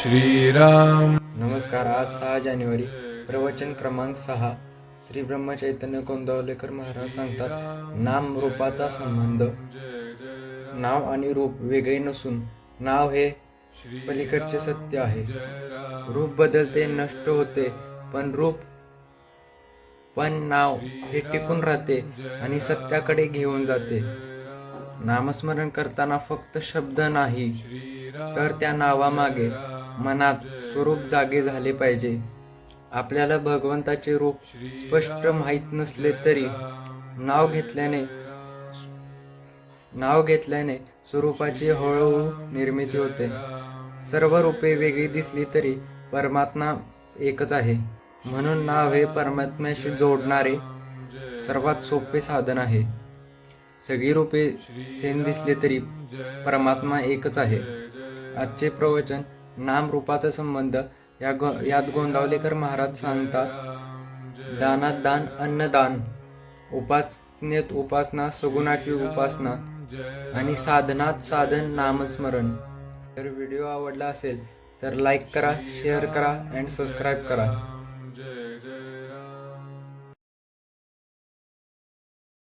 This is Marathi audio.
श्रीराम। नमस्कार. आज 6 जानेवारी. प्रवचन क्रमांक 6. श्री ब्रह्मचैतन्य गोंदावलेकर महाराज सांगतात, नाम रूपाचा संबंध. नाव आणि रूप वेगळे नसून नाव हे पलीकडचे सत्य आहे. रूप बदलते, नष्ट होते, पण नाव हे टिकून राहते आणि सत्याकडे घेऊन जाते. नामस्मरण करताना फक्त शब्द नाही, तर त्या नावामागे मनात स्वरूप जागे झाले पाहिजे. आपल्याला भगवंताचे रूप स्पष्ट माहीत नसले तरी नाव घेतल्याने स्वरूपाची हळूहळू निर्मिती होते. सर्व रूपे वेगळी दिसली तरी परमात्मा एकच आहे. म्हणून नाव हे परमात्म्याशी जोडणारे सर्वात सोपे साधन आहे. सगळी रूपे सेम दिसली तरी परमात्मा एकच आहे. आजचे प्रवचन नाम रूपाचा संबंध यात गोंदावलेकर महाराज सांगतात, दानात दान, अन्नदान, उपासनेत उपासना, सगुणाची उपासना आणि साधनात साधन नामस्मरण. जर व्हिडिओ आवडला असेल तर लाईक करा, शेअर करा आणि सबस्क्राईब करा.